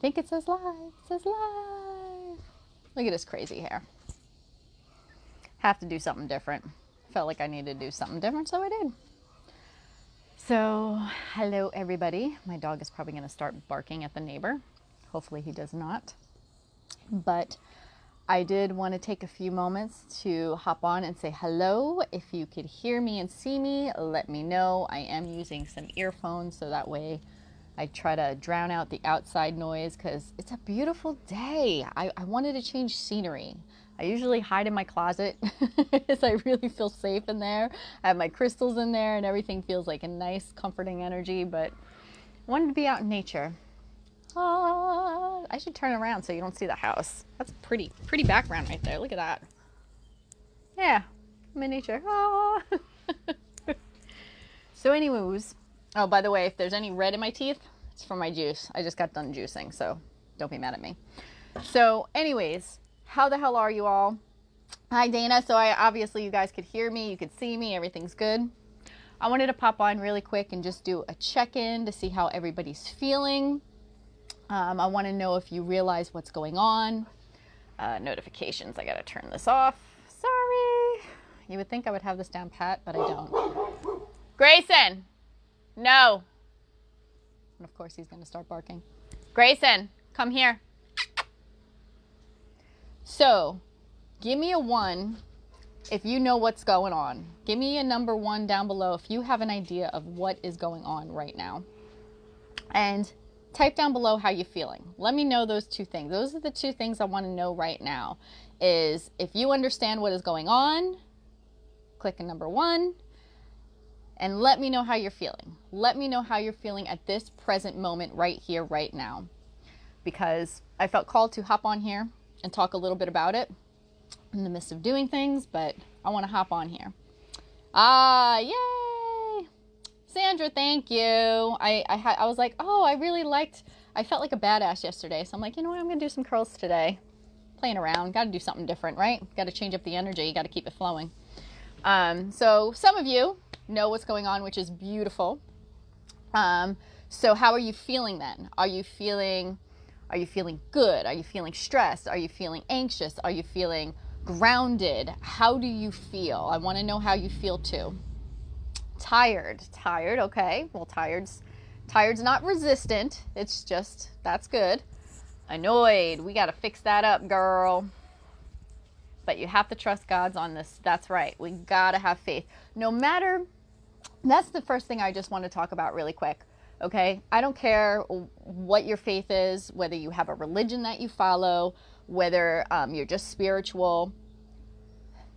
think it says live. It says live. Look at this crazy hair. Have to do something different. Felt like I needed to do something different, so I did. So, hello everybody. My dog is probably going to start barking at the neighbor. Hopefully he does not. But I did want to take a few moments to hop on and say hello. If you could hear me and see me, let me know. I am using some earphones so that way I try to drown out the outside noise because it's a beautiful day. I wanted to change scenery. I usually hide in my closet because I really feel safe in there. I have my crystals in there and everything feels like a nice, comforting energy, but I wanted to be out in nature. I should turn around so you don't see the house. That's a pretty background right there. Look at that. Yeah, I'm in nature. So anyways, oh, by the way, if there's any red in my teeth, it's from my juice. I just got done juicing, so don't be mad at me. So anyways, how the hell are you all? Hi, Dana. So obviously you guys could hear me, you could see me, everything's good. I wanted to pop on really quick and just do a check-in to see how everybody's feeling. I want to know if you realize what's going on. Notifications, I gotta turn this off. Sorry. You would think I would have this down pat, but I don't. Grayson! No. And of course he's gonna start barking. Grayson, come here. So, give me a 1 if you know what's going on. Give me a number 1 down below if you have an idea of what is going on right now. And type down below how you're feeling. Let me know those 2 things. Those are the 2 things I want to know right now. Is if you understand what is going on, click a number 1 and let me know how you're feeling. Let me know how you're feeling at this present moment right here, right now. Because I felt called to hop on here and talk a little bit about it in the midst of doing things, but I want to hop on here. Yay! Sandra, thank you. I was like, oh, I felt like a badass yesterday. So I'm like, you know what? I'm going to do some curls today. Playing around. Got to do something different, right? Got to change up the energy. You got to keep it flowing. So some of you know what's going on, which is beautiful. So how are you feeling then? Are you feeling good? Are you feeling stressed? Are you feeling anxious? Are you feeling grounded? How do you feel? I want to know how you feel too. Tired, okay. Well, tired's not resistant. It's just, that's good. Annoyed, we got to fix that up, girl. But you have to trust God's on this. That's right. We got to have faith. No matter, that's the first thing I just want to talk about really quick. Okay? I don't care what your faith is, whether you have a religion that you follow, whether you're just spiritual.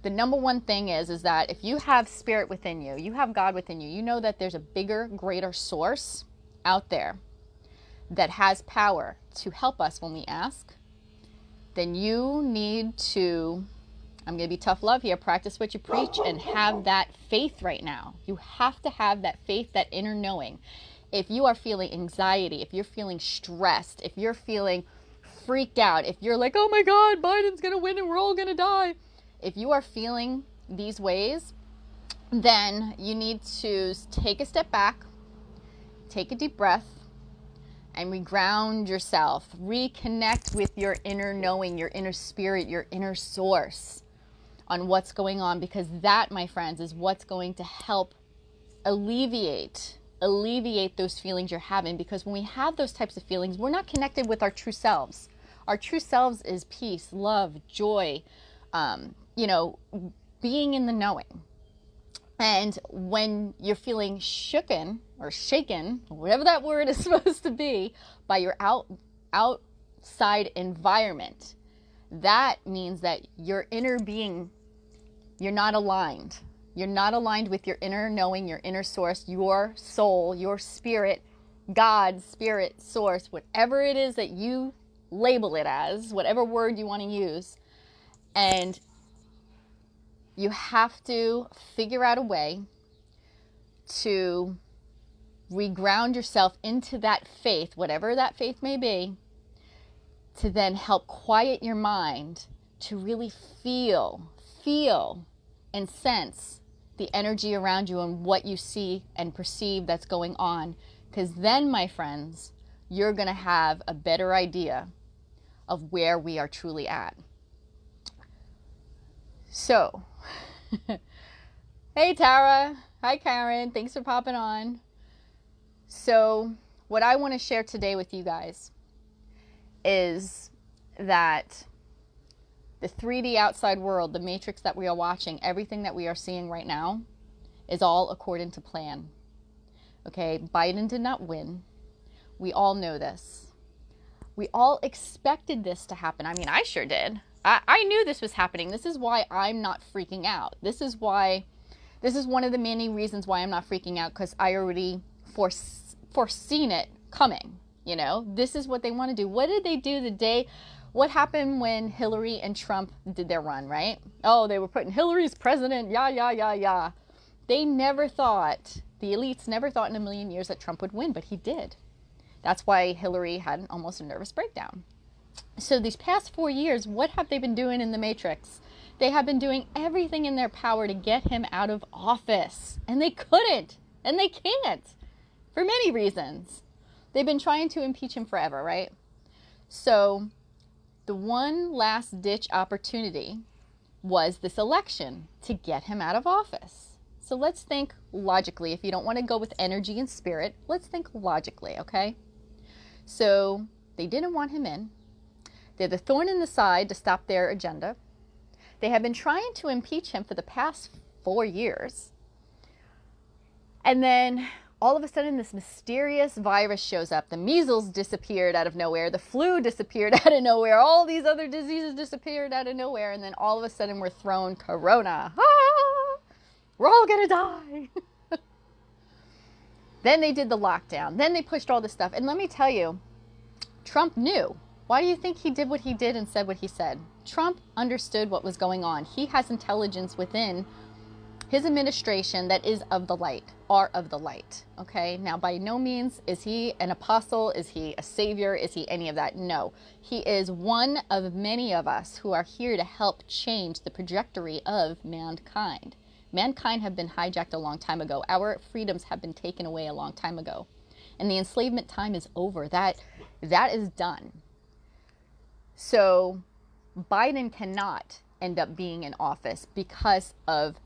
The number one thing is that if you have spirit within you, you have God within you, you know that there's a bigger, greater source out there that has power to help us when we ask. Then you need to, I'm going to be tough love here, practice what you preach and have that faith right now. You have to have that faith, that inner knowing. If you are feeling anxiety, if you're feeling stressed, if you're feeling freaked out, if you're like, oh my God, Biden's going to win and we're all going to die. If you are feeling these ways, then you need to take a step back, take a deep breath, and reground yourself. Reconnect with your inner knowing, your inner spirit, your inner source on what's going on, because that, my friends, is what's going to help alleviate those feelings you're having. Because when we have those types of feelings, we're not connected with our true selves. Our true selves is peace, love, joy, being in the knowing. And when you're feeling shooken or shaken, whatever that word is supposed to be, by your outside environment, that means that your inner being, you're not aligned. You're not aligned with your inner knowing, your inner source, your soul, your spirit, God, spirit, source, whatever it is that you label it as, whatever word you want to use. And you have to figure out a way to reground yourself into that faith, whatever that faith may be, to then help quiet your mind to really feel and sense the energy around you and what you see and perceive that's going on. Because then, my friends, you're going to have a better idea of where we are truly at. So, hey Tara, hi Karen, thanks for popping on. So, what I want to share today with you guys is that the 3D outside world, the matrix that we are watching, everything that we are seeing right now is all according to plan. Okay, Biden did not win. We all know this. We all expected this to happen. I mean, I sure did. I knew this was happening. This is why I'm not freaking out. This is one of the many reasons why I'm not freaking out, because I already foreseen it coming. You know, this is what they want to do. What did they do what happened when Hillary and Trump did their run, right? Oh, they were putting Hillary's president, yeah. They never thought, the elites never thought in a million years that Trump would win, but he did. That's why Hillary had almost a nervous breakdown. So these past 4 years, what have they been doing in the Matrix? They have been doing everything in their power to get him out of office. And they couldn't. And they can't. For many reasons. They've been trying to impeach him forever, right? So the one last ditch opportunity was this election to get him out of office. So let's think logically. If you don't want to go with energy and spirit, let's think logically, okay? So they didn't want him in. They're the thorn in the side to stop their agenda. They have been trying to impeach him for the past 4 years. And then all of a sudden this mysterious virus shows up. The measles disappeared out of nowhere. The flu disappeared out of nowhere. All these other diseases disappeared out of nowhere. And then all of a sudden we're thrown corona. Ah! We're all gonna die. Then they did the lockdown. Then they pushed all this stuff. And let me tell you, Trump knew. Why do you think he did what he did and said what he said? Trump understood what was going on. He has intelligence within his administration that is of the light, are of the light. Okay? Now, by no means is he an apostle. Is he a savior? Is he any of that? No. He is one of many of us who are here to help change the trajectory of mankind. Mankind have been hijacked a long time ago. Our freedoms have been taken away a long time ago. And the enslavement time is over. That is done. So Biden cannot end up being in office because of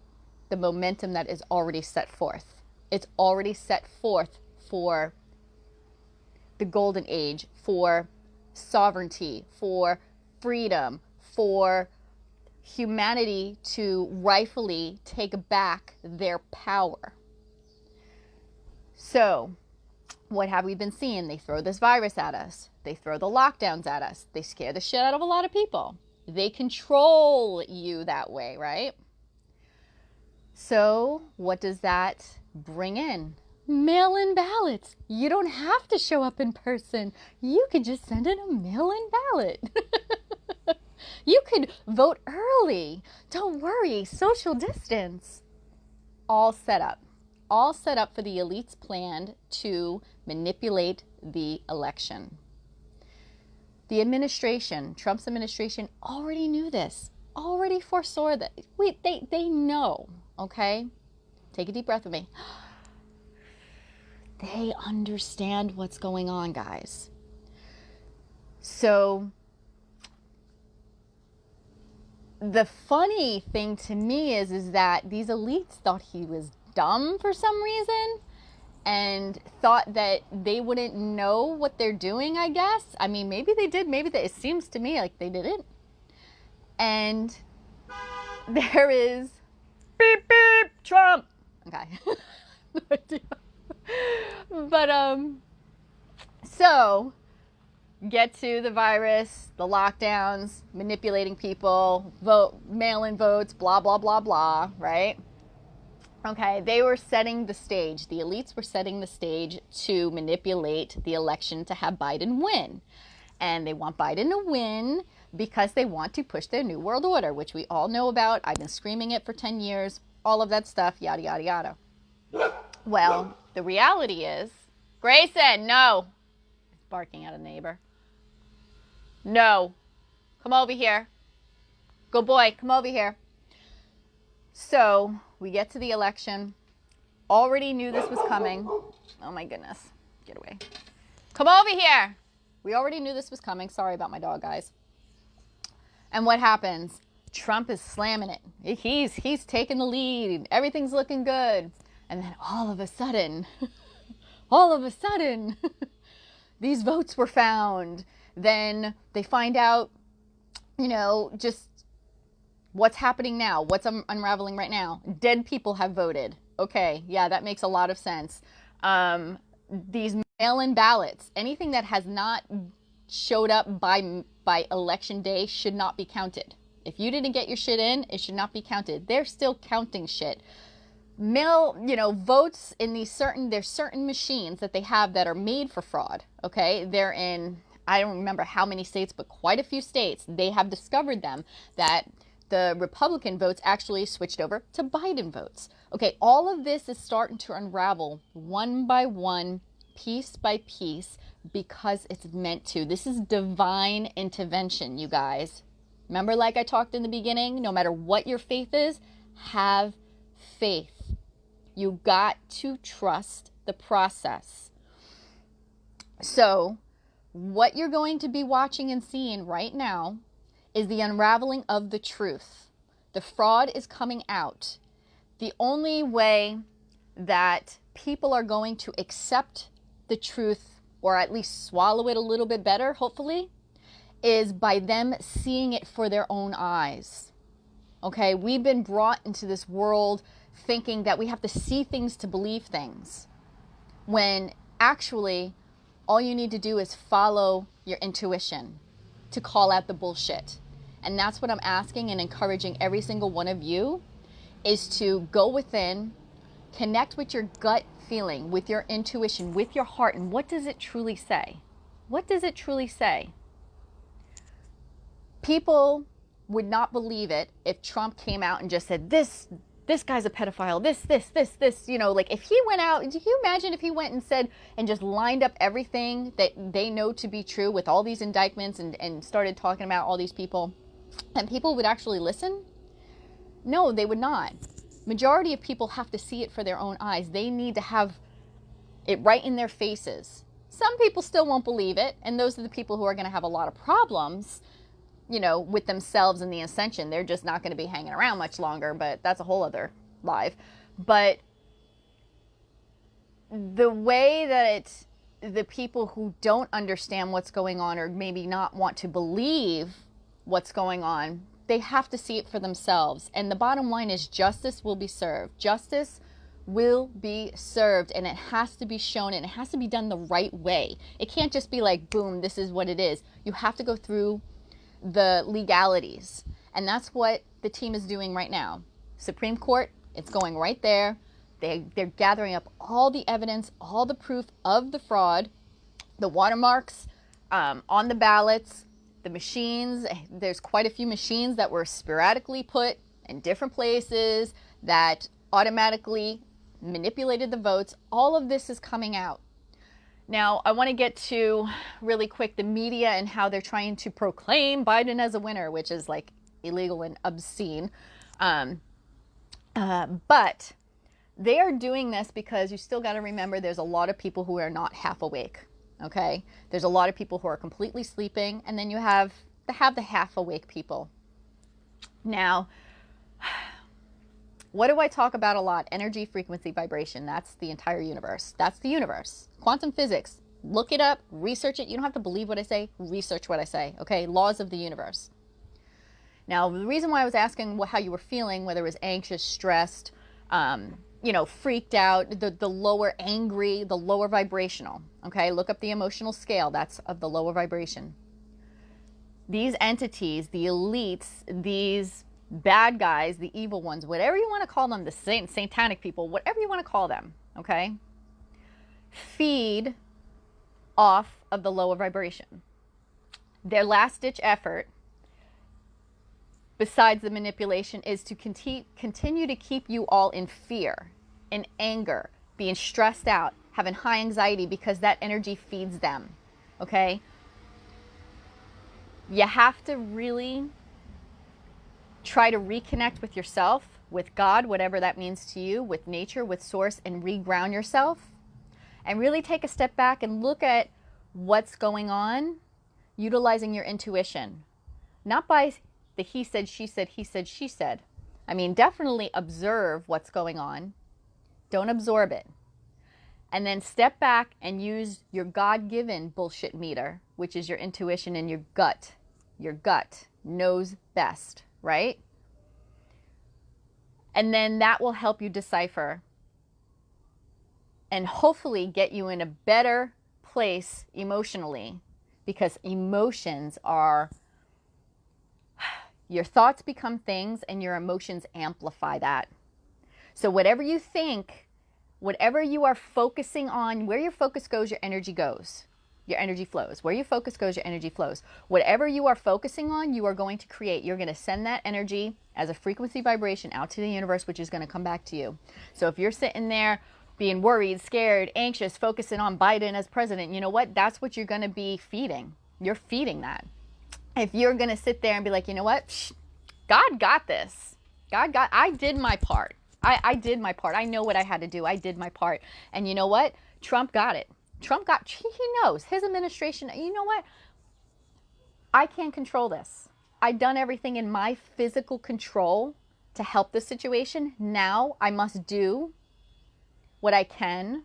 the momentum that is already set forth. It's already set forth for the golden age, for sovereignty, for freedom, for humanity to rightfully take back their power. So what have we been seeing? They throw this virus at us. They throw the lockdowns at us. They scare the shit out of a lot of people. They control you that way, right? So what does that bring in? Mail-in ballots. You don't have to show up in person. You could just send in a mail-in ballot. You could vote early. Don't worry. Social distance. All set up. All set up for the elites planned to manipulate the election. The administration, Trump's administration, already knew this, already foresaw that. They know, okay? Take a deep breath with me. They understand what's going on, guys. So the funny thing to me is that these elites thought he was dumb for some reason and thought that they wouldn't know what they're doing, I guess. I mean, maybe they did. Maybe it seems to me like they didn't. And there is beep, beep, Trump. Okay. But, so get to the virus, the lockdowns, manipulating people, mail-in votes, blah, blah, blah, blah, right? Okay, they were setting the stage. The elites were setting the stage to manipulate the election to have Biden win. And they want Biden to win because they want to push their New World Order, which we all know about. I've been screaming it for 10 years, all of that stuff, yada, yada, yada. Well, the reality is, Grayson, no. He's barking at a neighbor. No. Come over here. Good boy, come over here. So we get to the election. Already knew this was coming. Oh my goodness. Get away. Come over here. We already knew this was coming. Sorry about my dog, guys. And what happens? Trump is slamming it. He's taking the lead. Everything's looking good. And then all of a sudden, these votes were found. Then they find out, just what's happening now, what's unraveling right now. Dead people have voted. Okay, yeah, that makes a lot of sense. These mail-in ballots, anything that has not showed up by election day should not be counted. If you didn't get your shit in, it should not be counted. They're still counting shit. Votes in there's certain machines that they have that are made for fraud. Okay, they're in, I don't remember how many states, but quite a few states. They have discovered them that the Republican votes actually switched over to Biden votes. Okay, all of this is starting to unravel one by one, piece by piece, because it's meant to. This is divine intervention, you guys. Remember, like I talked in the beginning, no matter what your faith is, have faith. You got to trust the process. So, what you're going to be watching and seeing right now is the unraveling of the truth. The fraud is coming out. The only way that people are going to accept the truth, or at least swallow it a little bit better, hopefully, is by them seeing it for their own eyes. Okay, we've been brought into this world thinking that we have to see things to believe things, when actually all you need to do is follow your intuition to call out the bullshit. And that's what I'm asking and encouraging every single one of you, is to go within, connect with your gut feeling, with your intuition, with your heart, and what does it truly say? What does it truly say? People would not believe it if Trump came out and just said, this guy's a pedophile, this, like if he went out, do you imagine if he went and said, and just lined up everything that they know to be true with all these indictments and started talking about all these people, and people would actually listen? No, they would not. Majority of people have to see it for their own eyes. They need to have it right in their faces. Some people still won't believe it, and those are the people who are going to have a lot of problems, with themselves and the ascension. They're just not going to be hanging around much longer, but that's a whole other live. But the way that the people who don't understand what's going on, or maybe not want to believe what's going on, they have to see it for themselves. And the bottom line is justice will be served. Justice will be served, and it has to be shown, and it has to be done the right way. It can't just be like, boom, this is what it is. You have to go through the legalities, and that's what the team is doing right now. Supreme Court, it's going right there. They're gathering up all the evidence, all the proof of the fraud, the watermarks on the ballots, the machines. There's quite a few machines that were sporadically put in different places that automatically manipulated the votes. All of this is coming out. Now, I want to get to, really quick, the media and how they're trying to proclaim Biden as a winner, which is like illegal and obscene. But they are doing this because you still got to remember there's a lot of people who are not half awake. Okay? There's a lot of people who are completely sleeping, and then you have the half awake people. Now, what do I talk about a lot? Energy, frequency, vibration. That's the entire universe. That's the universe. Quantum physics. Look it up. Research it. You don't have to believe what I say. Research what I say. Okay? Laws of the universe. Now, the reason why I was asking how you were feeling, whether it was anxious, stressed, freaked out, the lower angry, the lower vibrational. Okay? Look up the emotional scale. That's of the lower vibration. These entities, the elites, these bad guys, the evil ones, whatever you want to call them, the satanic people, whatever you want to call them, okay, feed off of the lower vibration. Their last-ditch effort, besides the manipulation, is to continue to keep you all in fear, in anger, being stressed out, having high anxiety, because that energy feeds them, okay? You have to really try to reconnect with yourself, with God, whatever that means to you, with nature, with source, and reground yourself. And really take a step back and look at what's going on, utilizing your intuition, not by the he said, she said, he said, she said. I mean, definitely observe what's going on. Don't absorb it. And then step back and use your God-given bullshit meter, which is your intuition and your gut. Your gut knows best, right? And then that will help you decipher and hopefully get you in a better place emotionally, because emotions are, your thoughts become things and your emotions amplify that. So whatever you think, whatever you are focusing on, where your focus goes, your energy goes. Your energy flows. Where your focus goes, your energy flows. Whatever you are focusing on, you are going to create. You're going to send that energy as a frequency vibration out to the universe, which is going to come back to you. So if you're sitting there being worried, scared, anxious, focusing on Biden as president, you know what? That's what you're going to be feeding. You're feeding that. If you're going to sit there and be like, you know what? God got this. I did my part. I did my part. I know what I had to do. I did my part. And you know what? Trump got it. He knows. His administration, you know what? I can't control this. I've done everything in my physical control to help the situation. Now I must do what I can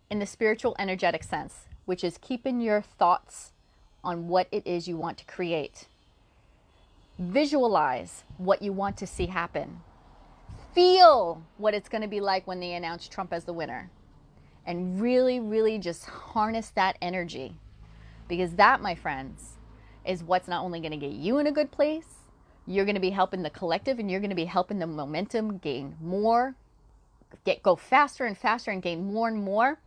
in the spiritual energetic sense, which is keeping your thoughts on what it is you want to create. Visualize what you want to see happen. Feel what it's going to be like when they announce Trump as the winner. And really, really just harness that energy. Because that, my friends, is what's not only going to get you in a good place, you're going to be helping the collective, and you're going to be helping the momentum gain more, go faster and faster and gain more and more,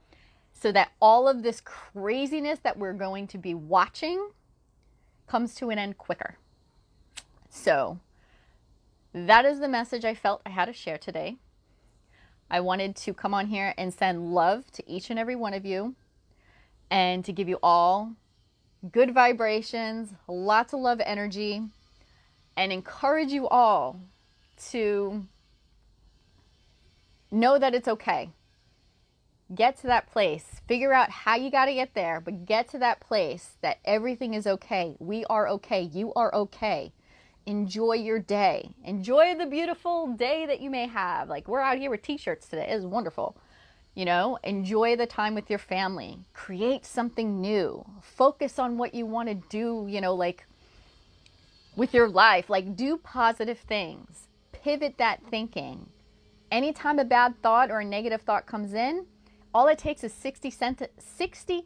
so that all of this craziness that we're going to be watching comes to an end quicker. So that is the message I felt I had to share today. I wanted to come on here and send love to each and every one of you, and to give you all good vibrations, lots of love energy, and encourage you all to know that it's okay. Get to that place. Figure out how you got to get there, but get to that place that everything is okay. We are okay. You are okay. Enjoy your day. Enjoy the beautiful day that you may have. Like, we're out here with t-shirts today. It is wonderful. You know, enjoy the time with your family. Create something new. Focus on what you want to do, you know, like with your life. Like, do positive things. Pivot that thinking. Anytime a bad thought or a negative thought comes in, all it takes is 60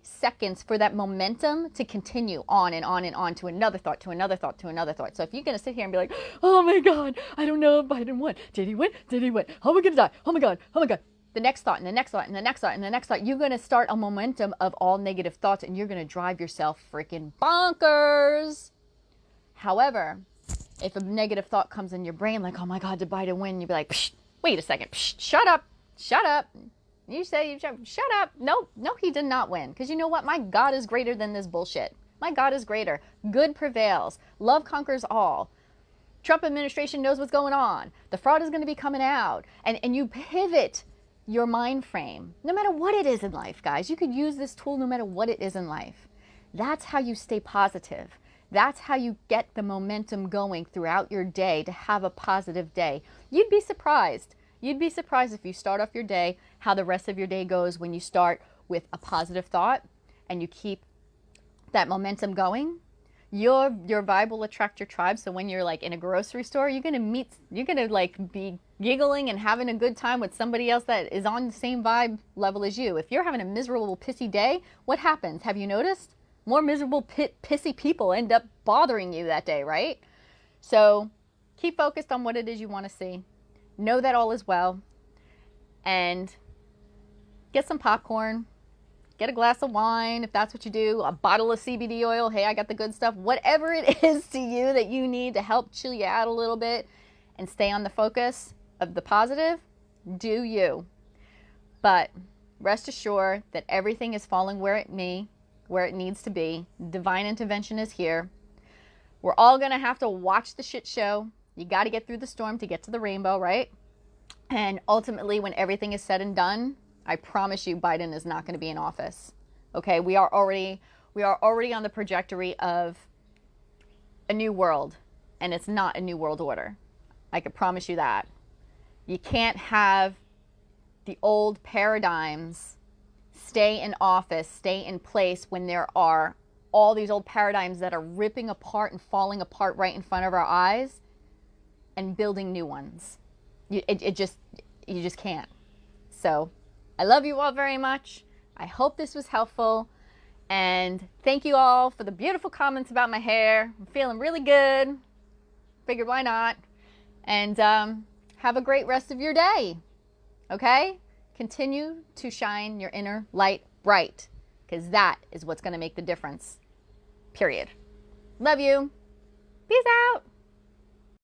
seconds for that momentum to continue on and on and on to another thought, to another thought, to another thought. So if you're going to sit here and be like, oh my God, I don't know if Biden won. Did he win? Did he win? How am I going to die? Oh my God. Oh my God. The next thought and the next thought and the next thought and the next thought. You're going to start a momentum of all negative thoughts, and you're going to drive yourself freaking bonkers. However, if a negative thought comes in your brain like, oh my God, did Biden win? You'd be like, psh, wait a second. Psh, shut up. Shut up. You say, shut up. No, he did not win. Because you know what? My God is greater than this bullshit. My God is greater. Good prevails. Love conquers all. Trump administration knows what's going on. The fraud is going to be coming out. And you pivot your mind frame. No matter what it is in life, guys. You could use this tool no matter what it is in life. That's how you stay positive. That's how you get the momentum going throughout your day to have a positive day. You'd be surprised. You'd be surprised if you start off your day, how the rest of your day goes when you start with a positive thought and you keep that momentum going. Your vibe will attract your tribe. So when you're like in a grocery store, you're going to like be giggling and having a good time with somebody else that is on the same vibe level as you. If you're having a miserable, pissy day, what happens? Have you noticed? More miserable, pissy people end up bothering you that day, right? So keep focused on what it is you want to see. Know that all is well, and get some popcorn, get a glass of wine if that's what you do, a bottle of CBD oil. Hey, I got the good stuff. Whatever it is to you that you need to help chill you out a little bit and stay on the focus of the positive, do you. But rest assured that everything is falling where it needs to be. Divine intervention is here. We're all going to have to watch the shit show. You got to get through the storm to get to the rainbow, right? And ultimately, when everything is said and done, I promise you Biden is not going to be in office. Okay, we are already on the trajectory of a new world, and it's not a new world order. I can promise you that. You can't have the old paradigms stay in office, stay in place when there are all these old paradigms that are ripping apart and falling apart right in front of our eyes, and building new ones. You just can't. So I love you all very much. I hope this was helpful. And thank you all for the beautiful comments about my hair. I'm feeling really good. Figured why not. And have a great rest of your day. Okay? Continue to shine your inner light bright, because that is what's going to make the difference. Period. Love you. Peace out.